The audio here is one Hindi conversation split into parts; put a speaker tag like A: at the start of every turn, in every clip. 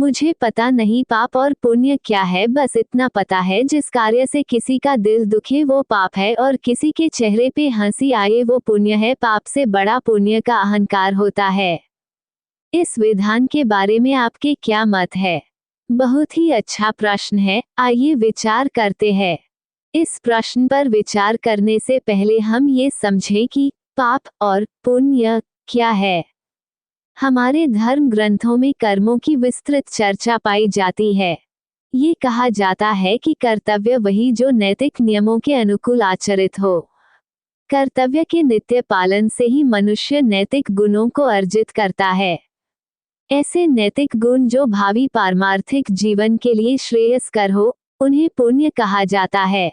A: मुझे पता नहीं पाप और पुण्य क्या है, बस इतना पता है जिस कार्य से किसी का दिल दुखे वो पाप है और किसी के चेहरे पे हंसी आए वो पुण्य है। पाप से बड़ा पुण्य का अहंकार होता है। इस विधान के बारे में आपके क्या मत है? बहुत ही अच्छा प्रश्न है, आइए विचार करते हैं। इस प्रश्न पर विचार करने से पहले हम ये समझें कि पाप और पुण्य क्या है। हमारे धर्म ग्रंथों में कर्मों की विस्तृत चर्चा पाई जाती है। ये कहा जाता है कि कर्तव्य वही जो नैतिक नियमों के अनुकूल आचरित हो। कर्तव्य के नित्य पालन से ही मनुष्य नैतिक गुणों को अर्जित करता है। ऐसे नैतिक गुण जो भावी पारमार्थिक जीवन के लिए श्रेयस्कर हो, उन्हें पुण्य कहा जाता है।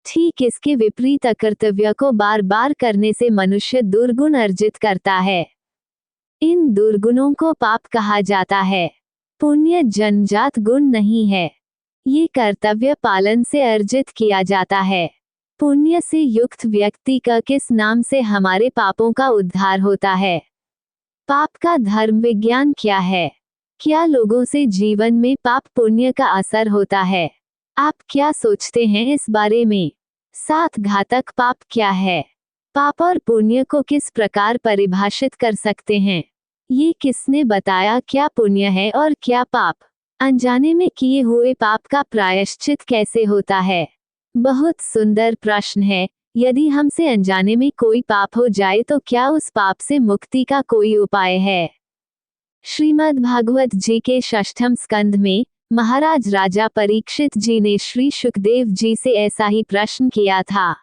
A: ठीक इसके विपरीत अकर्तव्य को बार बार करने से मनुष्य दुर्गुण अर्जित करता है। इन दुर्गुणों को पाप कहा जाता है। पुण्य जन्मजात गुण नहीं है, ये कर्तव्य पालन से अर्जित किया जाता है। पुण्य से युक्त व्यक्ति का किस नाम से हमारे पापों का उद्धार होता है। पाप का धर्म विज्ञान क्या है? क्या लोगों से जीवन में पाप पुण्य का असर होता है? आप क्या सोचते हैं इस बारे में? साथ घातक पाप क्या है? पाप और पुण्य को किस प्रकार परिभाषित कर सकते हैं? ये किसने बताया क्या पुण्य है और क्या पाप? अनजाने में किए हुए पाप का प्रायश्चित कैसे होता है? बहुत सुंदर प्रश्न है। यदि हमसे अनजाने में कोई पाप हो जाए तो क्या उस पाप से मुक्ति का कोई उपाय है? श्रीमद् भागवत जी के 6वें स्कंध में महाराज राजा परीक्षित जी ने श्री सुखदेव जी से ऐसा ही प्रश्न किया था।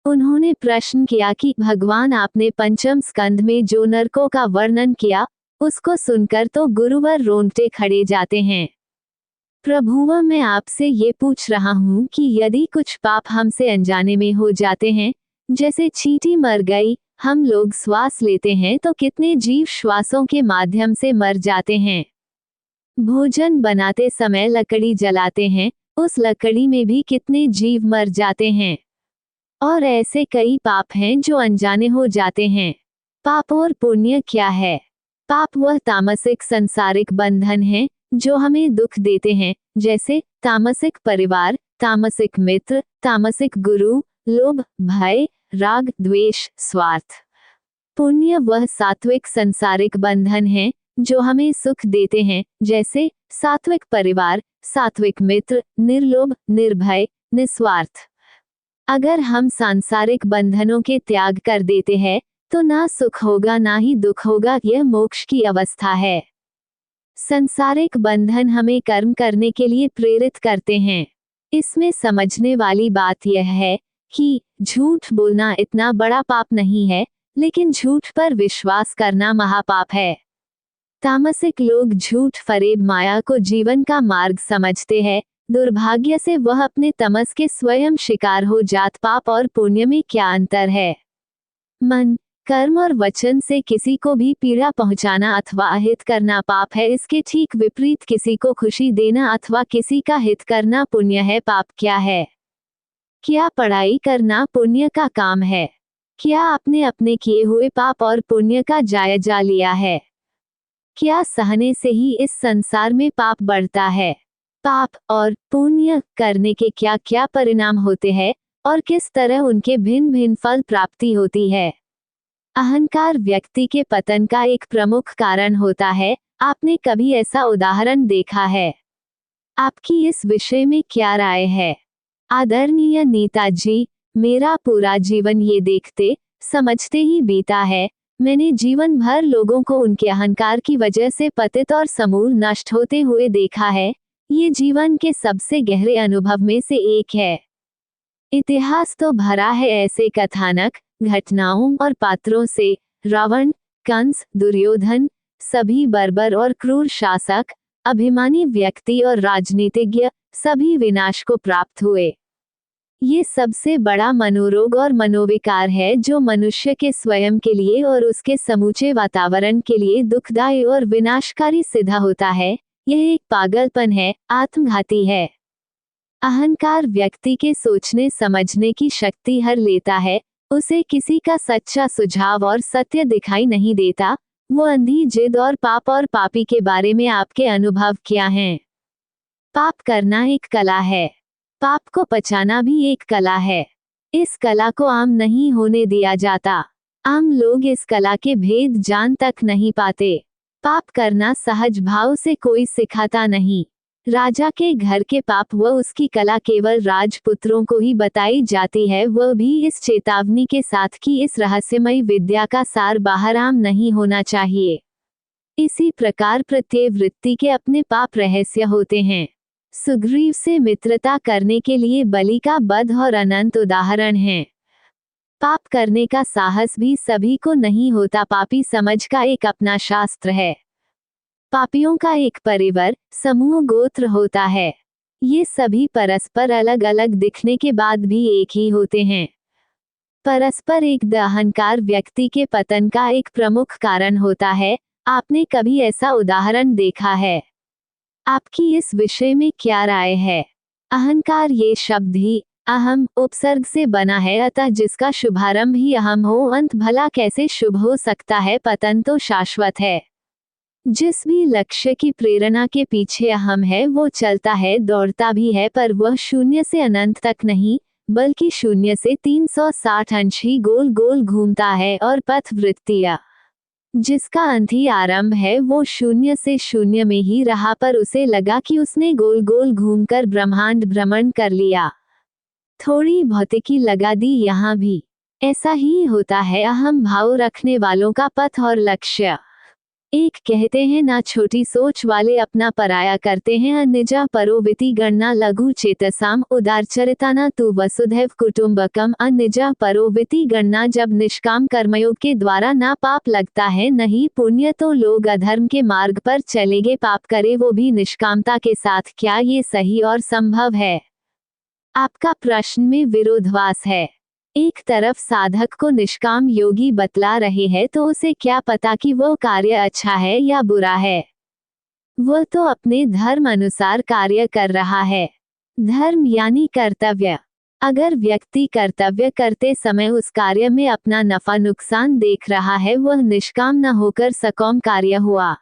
A: उन्होंने प्रश्न किया कि भगवान आपने 5वें स्कंध में जो नरकों का वर्णन किया, उसको सुनकर तो गुरुवर रोंगटे खड़े जाते हैं। प्रभुवा, मैं आपसे ये पूछ रहा हूँ कि यदि कुछ पाप हमसे अनजाने में हो जाते हैं, जैसे चींटी मर गई, हम लोग श्वास लेते हैं तो कितने जीव श्वासों के माध्यम से मर जाते हैं। भोजन बनाते समय लकड़ी जलाते हैं, उस लकड़ी में भी कितने जीव मर जाते हैं। और ऐसे कई पाप हैं जो अनजाने हो जाते हैं। पाप और पुण्य क्या है? पाप वह तामसिक संसारिक बंधन है जो हमें दुख देते हैं, जैसे तामसिक परिवार, तामसिक मित्र, तामसिक गुरु, लोभ, भय, राग, द्वेष, स्वार्थ। पुण्य वह सात्विक संसारिक बंधन है जो हमें सुख देते हैं, जैसे सात्विक परिवार, सात्विक मित्र, निर्लोभ, निर्भय, निस्वार्थ। अगर हम सांसारिक बंधनों के त्याग कर देते हैं तो ना सुख होगा ना ही दुख होगा, यह मोक्ष की अवस्था है। संसारिक बंधन हमें कर्म करने के लिए प्रेरित करते हैं। इसमें समझने वाली बात यह है कि झूठ बोलना इतना बड़ा पाप नहीं है, लेकिन झूठ पर विश्वास करना महापाप है। तामसिक लोग झूठ फरेब माया को जीवन का मार्ग समझते हैं। दुर्भाग्य से वह अपने तमस के स्वयं शिकार हो जात। पाप और पुण्य में क्या अंतर है? मन, कर्म और वचन से किसी को भी पीड़ा पहुंचाना अथवा अहित करना पाप है। इसके ठीक विपरीत किसी को खुशी देना अथवा किसी का हित करना पुण्य है। पाप क्या है? क्या पढ़ाई करना पुण्य का काम है? क्या आपने अपने किए हुए पाप और पुण्य का जायजा लिया है? क्या सहने से ही इस संसार में पाप बढ़ता है? पाप और पुण्य करने के क्या क्या परिणाम होते हैं और किस तरह उनके भिन्न भिन्न फल प्राप्ति होती है? अहंकार व्यक्ति के पतन का एक प्रमुख कारण होता है। आपने कभी ऐसा उदाहरण देखा है? आपकी इस विषय में क्या राय है? आदरणीय नेताजी, मेरा पूरा जीवन ये देखते समझते ही बीता है। मैंने जीवन भर लोगों को उनके अहंकार की वजह से पतित और समूल नष्ट होते हुए देखा है। ये जीवन के सबसे गहरे अनुभव में से एक है। इतिहास तो भरा है ऐसे कथानक, घटनाओं और पात्रों से। रावण, कंस, दुर्योधन, सभी बर्बर और क्रूर शासक, अभिमानी व्यक्ति और राजनीतिज्ञ, सभी विनाश को प्राप्त हुए। ये सबसे बड़ा मनोरोग और मनोविकार है जो मनुष्य के स्वयं के लिए और उसके समूचे वातावरण के लिए दुखदायी और विनाशकारी सिद्ध होता है। यह एक पागलपन है, आत्मघाती है। अहंकार व्यक्ति के सोचने समझने की शक्ति हर लेता है। उसे किसी का सच्चा सुझाव और सत्य दिखाई नहीं देता। वो अंधी जिद और पाप और पापी के बारे में आपके अनुभव क्या हैं? पाप करना एक कला है। पाप को पचाना भी एक कला है। इस कला को आम नहीं होने दिया जाता। आम लोग इस कला के भेद जान तक नहीं पाते। पाप करना सहज भाव से कोई सिखाता नहीं। राजा के घर के पाप व उसकी कला केवल राजपुत्रों को ही बताई जाती है, वह भी इस चेतावनी के साथ कि इस रहस्यमयी विद्या का सार बाहर आम नहीं होना चाहिए। इसी प्रकार प्रत्येक वृत्ति के अपने पाप रहस्य होते हैं। सुग्रीव से मित्रता करने के लिए बलि का वध और अनंत उदाहरण हैं। पाप करने का साहस भी सभी को नहीं होता। पापी समझ का एक अपना शास्त्र है। पापियों का एक परिवार, समूह, गोत्र होता है। ये सभी परस्पर अलग अलग दिखने के बाद भी एक ही होते हैं। परस्पर एक अहंकार व्यक्ति के पतन का एक प्रमुख कारण होता है। आपने कभी ऐसा उदाहरण देखा है? आपकी इस विषय में क्या राय है? अहंकार ये शब्द ही अहम उपसर्ग से बना है, अतः जिसका शुभारंभ ही अहम हो, अंत भला कैसे शुभ हो सकता है? पतन तो शाश्वत है। जिस भी लक्ष्य की प्रेरणा के पीछे अहम है वो चलता है, दौड़ता भी है, पर वह शून्य से अनंत तक नहीं, बल्कि शून्य से 360 अंश ही गोल गोल घूमता है। और पथ वृत्तियां जिसका अंत ही आरंभ है वो शून्य से शून्य में ही रहा, पर उसे लगा कि उसने गोल गोल घूमकर ब्रह्मांड भ्रमण कर लिया। थोड़ी भौतिकी लगा दी यहाँ भी। ऐसा ही होता है अहम भाव रखने वालों का पथ और लक्ष्य। एक कहते हैं ना छोटी सोच वाले अपना पराया करते हैं, अनिजा परोविति गणना लघु चेतसाम उदारचरिताना तु वसुधैव कुटुंबकम। अनिजा परोविति गणना जब निष्काम कर्मयोग के द्वारा ना पाप लगता है नहीं पुण्य, तो लोग अधर्म के मार्ग पर चलेंगे। पाप करे वो भी निष्कामता के साथ, क्या ये सही और संभव है? आपका प्रश्न में विरोधाभास है। एक तरफ साधक को निष्काम योगी बतला रहे हैं, तो उसे क्या पता कि वो कार्य अच्छा है या बुरा है? वह तो अपने धर्म अनुसार कार्य कर रहा है। धर्म यानी कर्तव्य। अगर व्यक्ति कर्तव्य करते समय उस कार्य में अपना नफा नुकसान देख रहा है, वह निष्काम न होकर सकौम कार्य हुआ।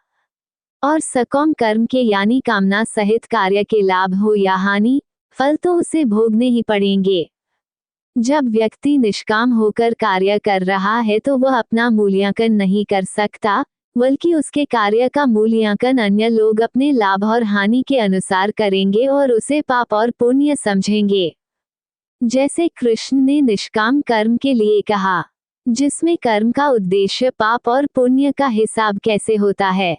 A: और सकौम कर्म के यानी कामना सहित कार्य के लाभ हो या हानि, फल तो उसे भोगने ही पड़ेंगे। जब व्यक्ति निष्काम होकर कार्य कर रहा है तो वह अपना मूल्यांकन नहीं कर सकता, बल्कि उसके कार्य का मूल्यांकन अन्य लोग अपने लाभ और हानि के अनुसार करेंगे और उसे पाप और पुण्य समझेंगे। जैसे कृष्ण ने निष्काम कर्म के लिए कहा, जिसमें कर्म का उद्देश्य पाप और पुण्य का हिसाब कैसे होता है।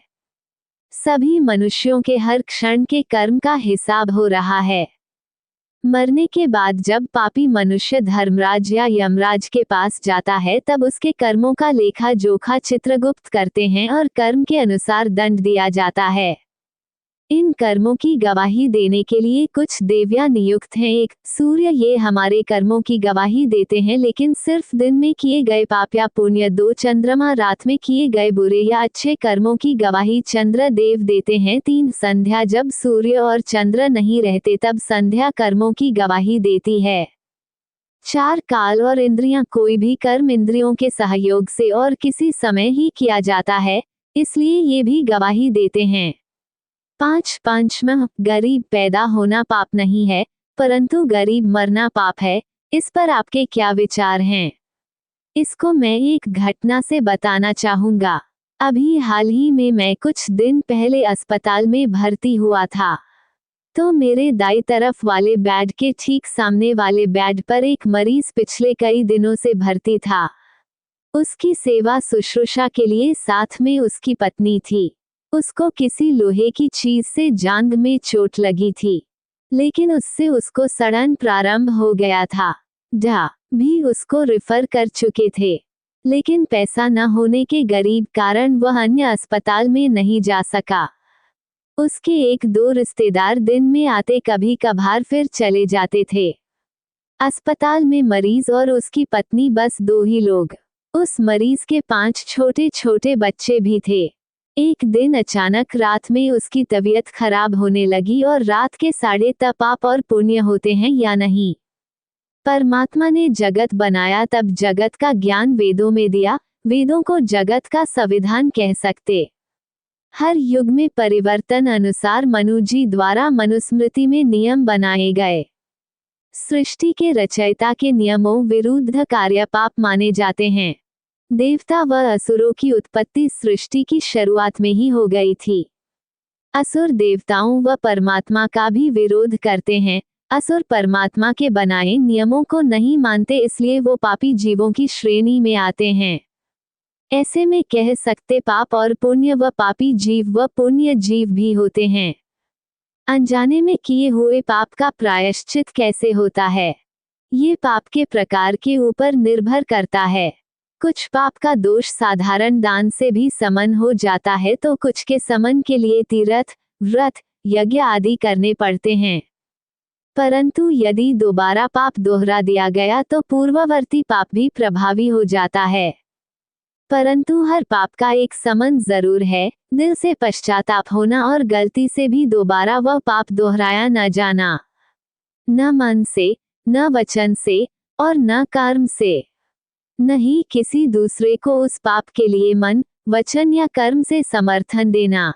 A: सभी मनुष्यों के हर क्षण के कर्म का हिसाब हो रहा है। मरने के बाद जब पापी मनुष्य धर्मराज या यमराज के पास जाता है, तब उसके कर्मों का लेखा जोखा चित्रगुप्त करते हैं और कर्म के अनुसार दंड दिया जाता है। इन कर्मों की गवाही देने के लिए कुछ देवियां नियुक्त हैं। एक सूर्य, ये हमारे कर्मों की गवाही देते हैं, लेकिन सिर्फ दिन में किए गए पाप या पुण्य। 2 चंद्रमा, रात में किए गए बुरे या अच्छे कर्मों की गवाही चंद्र देव देते हैं। 3 संध्या, जब सूर्य और चंद्र नहीं रहते तब संध्या कर्मों की गवाही देती है। 4 काल और इंद्रियां, कोई भी कर्म इंद्रियों के सहयोग से और किसी समय ही किया जाता है, इसलिए ये भी गवाही देते हैं। 5 पंचम, गरीब पैदा होना पाप नहीं है, परंतु गरीब मरना पाप है। इस पर आपके क्या विचार हैं? इसको मैं एक घटना से बताना चाहूंगा। अभी हाल ही में मैं कुछ दिन पहले अस्पताल में भर्ती हुआ था, तो मेरे दाईं तरफ वाले बेड के ठीक सामने वाले बेड पर एक मरीज पिछले कई दिनों से भर्ती था। उसकी सेवा शुश्रूषा के लिए साथ में उसकी पत्नी थी। उसको किसी लोहे की चीज से जांघ में चोट लगी थी, लेकिन उससे उसको सड़न प्रारंभ हो गया था। डॉ भी उसको रेफर कर चुके थे, लेकिन पैसा न होने के गरीब कारण वह अन्य अस्पताल में नहीं जा सका। उसके 1-2 रिश्तेदार दिन में आते, कभी कभार फिर चले जाते थे। अस्पताल में मरीज और उसकी पत्नी, बस 2 ही लोग। उस मरीज के 5 छोटे छोटे बच्चे भी थे। एक दिन अचानक रात में उसकी तबीयत खराब होने लगी, और रात के 3:30 पाप और पुण्य होते हैं या नहीं? परमात्मा ने जगत बनाया तब जगत का ज्ञान वेदों में दिया, वेदों को जगत का संविधान कह सकते। हर युग में परिवर्तन अनुसार मनु जी द्वारा मनुस्मृति में नियम बनाए गए। सृष्टि के रचयिता के नियमों विरुद्ध कार्य पाप माने जाते हैं। देवता व असुरों की उत्पत्ति सृष्टि की शुरुआत में ही हो गई थी। असुर देवताओं व परमात्मा का भी विरोध करते हैं। असुर परमात्मा के बनाए नियमों को नहीं मानते, इसलिए वो पापी जीवों की श्रेणी में आते हैं। ऐसे में कह सकते पाप और पुण्य व पापी जीव व पुण्य जीव भी होते हैं। अनजाने में किए हुए पाप का प्रायश्चित कैसे होता है? ये पाप के प्रकार के ऊपर निर्भर करता है। कुछ पाप का दोष साधारण दान से भी समन हो जाता है, तो कुछ के समन के लिए तीर्थ, व्रत, यज्ञ आदि करने पड़ते हैं। परंतु यदि दोबारा पाप दोहरा दिया गया तो पूर्ववर्ती पाप भी प्रभावी हो जाता है। परंतु हर पाप का एक समन जरूर है, दिल से पश्चाताप होना और गलती से भी दोबारा वह पाप दोहराया न जाना। न मन से, न वचन से और न कर्म से। नहीं किसी दूसरे को उस पाप के लिए मन, वचन या कर्म से समर्थन देना।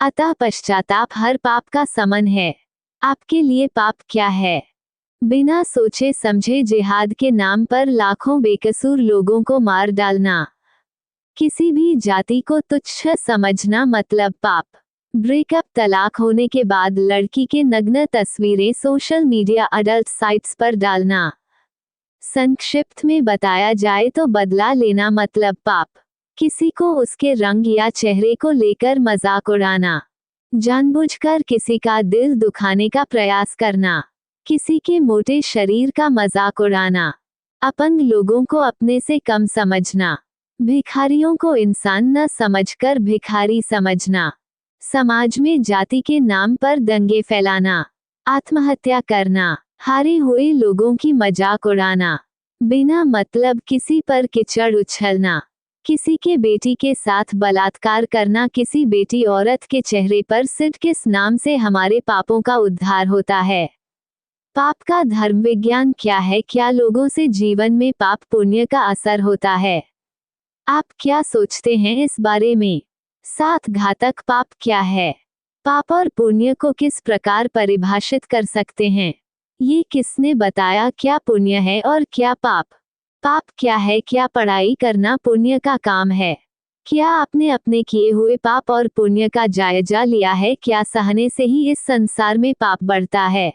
A: अतः पश्चाताप हर पाप का समन है। आपके लिए पाप क्या है? बिना सोचे समझे जिहाद के नाम पर लाखों बेकसूर लोगों को मार डालना। किसी भी जाति को तुच्छ समझना मतलब पाप। ब्रेकअप, तलाक होने के बाद लड़की के नग्न तस्वीरें सोशल मीडिया अडल्ट साइट्स पर डालना। संक्षिप्त में बताया जाए तो बदला लेना मतलब पाप। किसी को उसके रंग या चेहरे को लेकर मजाक उड़ाना। जानबूझकर किसी का दिल दुखाने का प्रयास करना। किसी के मोटे शरीर का मजाक उड़ाना। अपंग लोगों को अपने से कम समझना। भिखारियों को इंसान न समझकर भिखारी समझना। समाज में जाति के नाम पर दंगे फैलाना। आत्महत्या करना। हारे हुए लोगों की मजाक उड़ाना। बिना मतलब किसी पर कीचड़ उछलना। किसी के बेटी के साथ बलात्कार करना। किसी बेटी औरत के चेहरे पर सिट किस नाम से हमारे पापों का उद्धार होता है। पाप का धर्म विज्ञान क्या है? क्या लोगों से जीवन में पाप पुण्य का असर होता है? आप क्या सोचते हैं इस बारे में? 7 घातक पाप क्या है? पाप और पुण्य को किस प्रकार परिभाषित कर सकते हैं? ये किसने बताया क्या पुण्य है और क्या पाप? पाप क्या है? क्या पढ़ाई करना पुण्य का काम है? क्या आपने अपने किए हुए पाप और पुण्य का जायजा लिया है? क्या सहने से ही इस संसार में पाप बढ़ता है?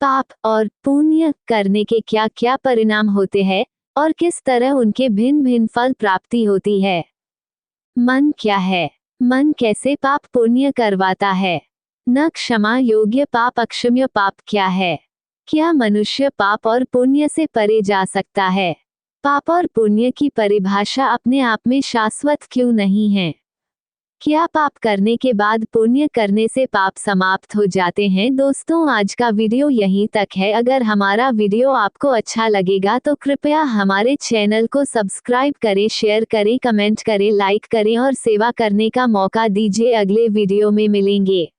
A: पाप और पुण्य करने के क्या क्या परिणाम होते हैं और किस तरह उनके भिन्न भिन्न फल प्राप्ति होती है? मन क्या है? मन कैसे पाप पुण्य करवाता है? न क्षमा योग्य पाप अक्षम्य पाप क्या है? क्या मनुष्य पाप और पुण्य से परे जा सकता है? पाप और पुण्य की परिभाषा अपने आप में शाश्वत क्यों नहीं है? क्या पाप करने के बाद पुण्य करने से पाप समाप्त हो जाते हैं? दोस्तों, आज का वीडियो यहीं तक है। अगर हमारा वीडियो आपको अच्छा लगेगा तो कृपया हमारे चैनल को सब्सक्राइब करें, शेयर करें, कमेंट करें, लाइक करें और सेवा करने का मौका दीजिए। अगले वीडियो में मिलेंगे।